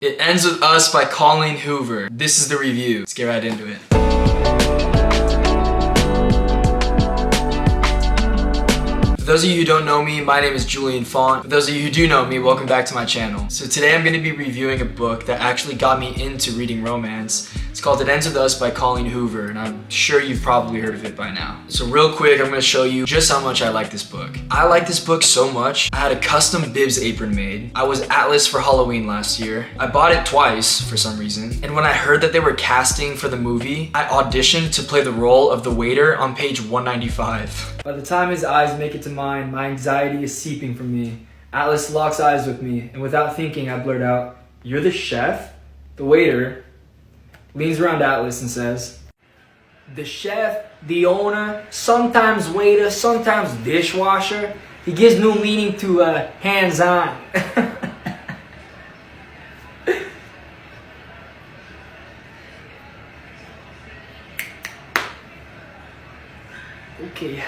It Ends With Us by Colleen Hoover. This is the review. Let's get right into it. For those of you who don't know me, my name is Julian. For those of you who do know me, welcome back to my channel. So today I'm going to be reviewing a book that actually got me into reading romance. It's called It Ends With Us by Colleen Hoover, and I'm sure you've probably heard of it by now. So real quick, I'm going to show you just how much I like this book. I like this book so much, I had a custom bibs apron made. I was Atlas for Halloween last year. I bought it twice for some reason, and when I heard that they were casting for the movie, I auditioned to play the role of the waiter on page 195. By the time his eyes make it to mine, my anxiety is seeping from me. Atlas locks eyes with me, and without thinking, I blurt out, "You're the chef?" The waiter leans around Atlas and says, "The chef, the owner, sometimes waiter, sometimes dishwasher. He gives new meaning to hands-on." Okay.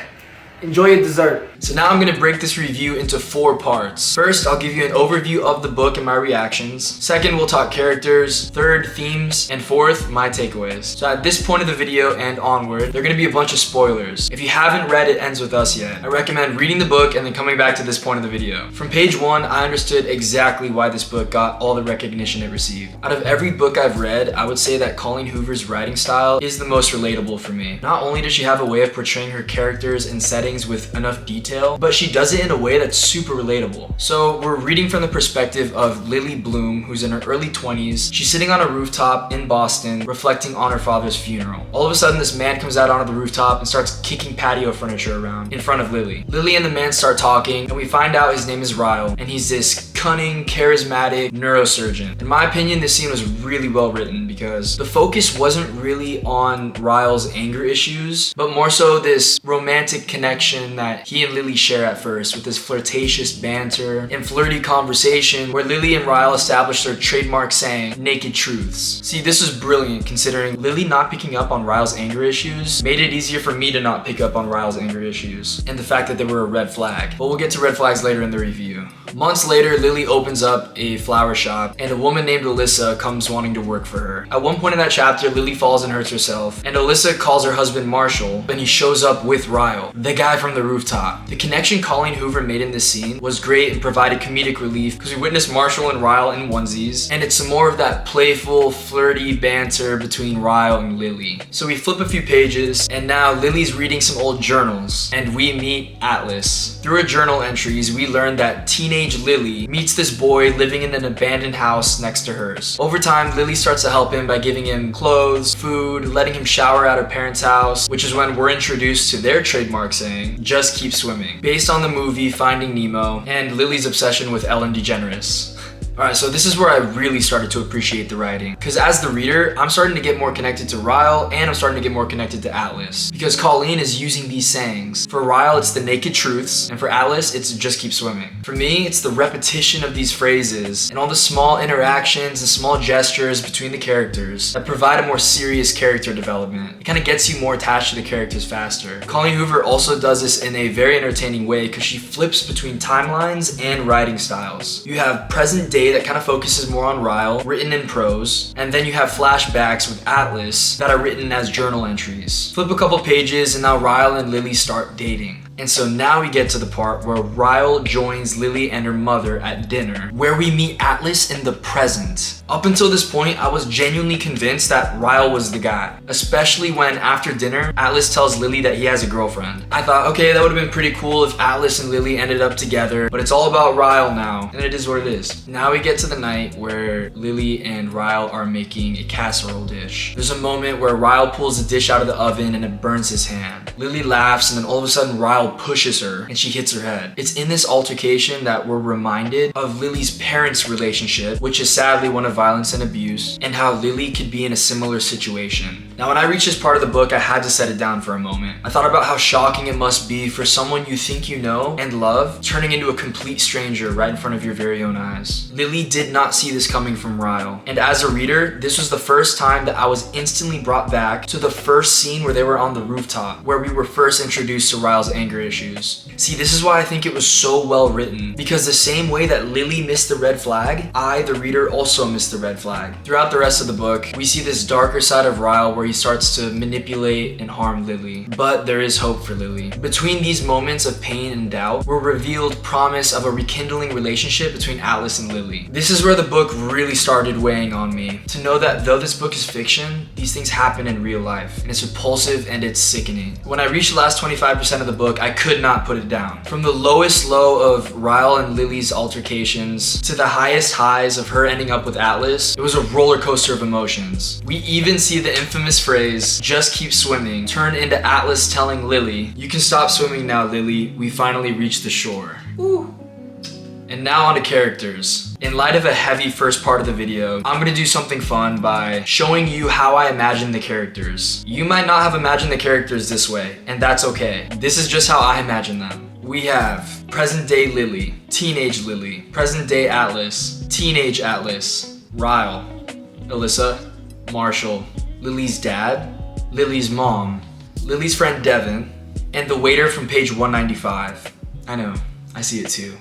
Enjoy your dessert. So now I'm going to break this review into 4 parts. First, I'll give you an overview of the book and my reactions. Second, we'll talk characters. Third, themes. And fourth, my takeaways. So at this point of the video and onward, there are going to be a bunch of spoilers. If you haven't read It Ends With Us yet, I recommend reading the book and then coming back to this point of the video. From page 1, I understood exactly why this book got all the recognition it received. Out of every book I've read, I would say that Colleen Hoover's writing style is the most relatable for me. Not only does she have a way of portraying her characters and settings with enough detail, but she does it in a way that's super relatable. So we're reading from the perspective of Lily Bloom, who's in her early 20s. She's sitting on a rooftop in Boston, reflecting on her father's funeral. All of a sudden, this man comes out onto the rooftop and starts kicking patio furniture around in front of Lily. Lily and the man start talking, and we find out his name is Ryle, and he's this cunning, charismatic neurosurgeon. In my opinion, this scene was really well written because the focus wasn't really on Ryle's anger issues, but more so this romantic connection that he and Lily share at first, with this flirtatious banter and flirty conversation where Lily and Ryle established their trademark saying, "naked truths." See, this was brilliant considering Lily not picking up on Ryle's anger issues made it easier for me to not pick up on Ryle's anger issues, and the fact that they were a red flag. But we'll get to red flags later in the review. Months later, Lily opens up a flower shop, and a woman named Alyssa comes wanting to work for her. At one point in that chapter, Lily falls and hurts herself, and Alyssa calls her husband Marshall, and he shows up with Ryle, the guy from the rooftop. The connection Colleen Hoover made in this scene was great and provided comedic relief because we witnessed Marshall and Ryle in onesies, and it's some more of that playful, flirty banter between Ryle and Lily. So we flip a few pages, and now Lily's reading some old journals, and we meet Atlas. Through her journal entries, we learn that teenage Lily meets this boy living in an abandoned house next to hers. Over time, Lily starts to help him by giving him clothes, food, letting him shower at her parents' house, which is when we're introduced to their trademark saying, "Just keep swimming," based on the movie Finding Nemo and Lily's obsession with Ellen DeGeneres. Alright, so this is where I really started to appreciate the writing. Because as the reader, I'm starting to get more connected to Ryle, and I'm starting to get more connected to Atlas. Because Colleen is using these sayings. For Ryle, it's the naked truths, and for Atlas, it's just keep swimming. For me, it's the repetition of these phrases, and all the small interactions and small gestures between the characters that provide a more serious character development. It kind of gets you more attached to the characters faster. Colleen Hoover also does this in a very entertaining way because she flips between timelines and writing styles. You have present day that kind of focuses more on Ryle, written in prose, and then you have flashbacks with Atlas that are written as journal entries. Flip a couple pages and now Ryle and Lily start dating. And so now we get to the part where Ryle joins Lily and her mother at dinner, where we meet Atlas in the present. Up until this point, I was genuinely convinced that Ryle was the guy, especially when after dinner, Atlas tells Lily that he has a girlfriend. I thought, okay, that would have been pretty cool if Atlas and Lily ended up together, but it's all about Ryle now, and it is what it is. Now we get to the night where Lily and Ryle are making a casserole dish. There's a moment where Ryle pulls the dish out of the oven and it burns his hand. Lily laughs, and then all of a sudden Ryle pushes her and she hits her head. It's in this altercation that we're reminded of Lily's parents' relationship, which is sadly one of violence and abuse, and how Lily could be in a similar situation. Now when I reached this part of the book, I had to set it down for a moment. I thought about how shocking it must be for someone you think you know and love turning into a complete stranger right in front of your very own eyes. Lily did not see this coming from Ryle. And as a reader, this was the first time that I was instantly brought back to the first scene where they were on the rooftop, where we were first introduced to Ryle's anger issues. See, this is why I think it was so well written, because the same way that Lily missed the red flag, I, the reader, also missed the red flag. Throughout the rest of the book, we see this darker side of Ryle where he starts to manipulate and harm Lily. But there is hope for Lily. Between these moments of pain and doubt were revealed promise of a rekindling relationship between Atlas and Lily. This is where the book really started weighing on me. To know that though this book is fiction, these things happen in real life, and it's repulsive and it's sickening. When I reached the last 25% of the book, I could not put it down. From the lowest low of Ryle and Lily's altercations to the highest highs of her ending up with Atlas, it was a roller coaster of emotions. We even see the infamous phrase, "just keep swimming," turn into Atlas telling Lily, "You can stop swimming now, Lily. We finally reached the shore." Ooh. And now on to characters. In light of a heavy first part of the video, I'm gonna do something fun by showing you how I imagine the characters. You might not have imagined the characters this way, and that's okay. This is just how I imagine them. We have present day Lily, teenage Lily, present day Atlas, teenage Atlas, Ryle, Alyssa, Marshall, Lily's dad, Lily's mom, Lily's friend Devin, and the waiter from page 195. I know, I see it too.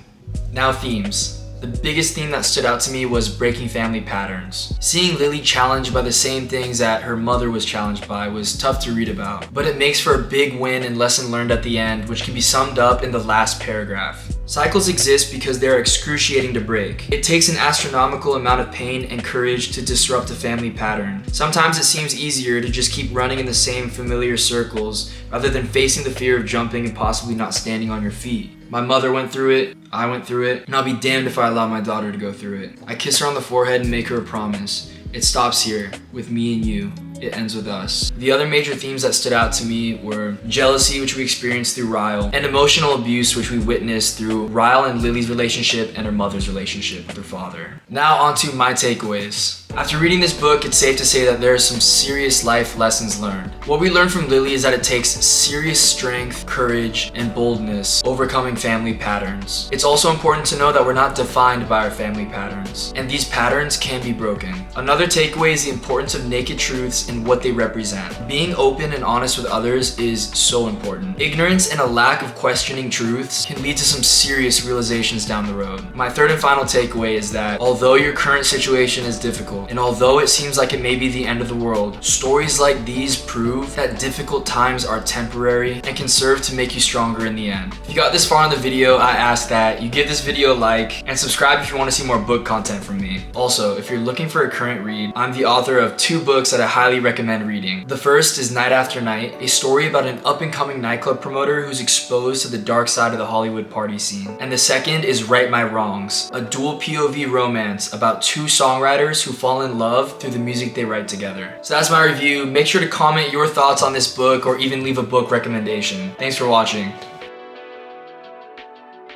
Now themes. The biggest theme that stood out to me was breaking family patterns. Seeing Lily challenged by the same things that her mother was challenged by was tough to read about, but it makes for a big win and lesson learned at the end, which can be summed up in the last paragraph. Cycles exist because they are excruciating to break. It takes an astronomical amount of pain and courage to disrupt a family pattern. Sometimes it seems easier to just keep running in the same familiar circles rather than facing the fear of jumping and possibly not standing on your feet. My mother went through it, I went through it, and I'll be damned if I allow my daughter to go through it. I kiss her on the forehead and make her a promise. It stops here, with me and you. It ends with us. The other major themes that stood out to me were jealousy, which we experienced through Ryle, and emotional abuse, which we witnessed through Ryle and Lily's relationship and her mother's relationship with her father. Now on to my takeaways. After reading this book, it's safe to say that there are some serious life lessons learned. What we learned from Lily is that it takes serious strength, courage, and boldness overcoming family patterns. It's also important to know that we're not defined by our family patterns, and these patterns can be broken. Another takeaway is the importance of naked truths and what they represent. Being open and honest with others is so important. Ignorance and a lack of questioning truths can lead to some serious realizations down the road. My third and final takeaway is that although your current situation is difficult, and although it seems like it may be the end of the world, stories like these prove that difficult times are temporary and can serve to make you stronger in the end. If you got this far in the video, I ask that you give this video a like and subscribe if you want to see more book content from me. Also, if you're looking for a current read, I'm the author of 2 books that I highly recommend reading. The first is Night After Night, a story about an up-and-coming nightclub promoter who's exposed to the dark side of the Hollywood party scene. And the second is Right My Wrongs, a dual POV romance about 2 songwriters who fall in love through the music they write together. So that's my review. Make sure to comment your thoughts on this book or even leave a book recommendation. Thanks for watching.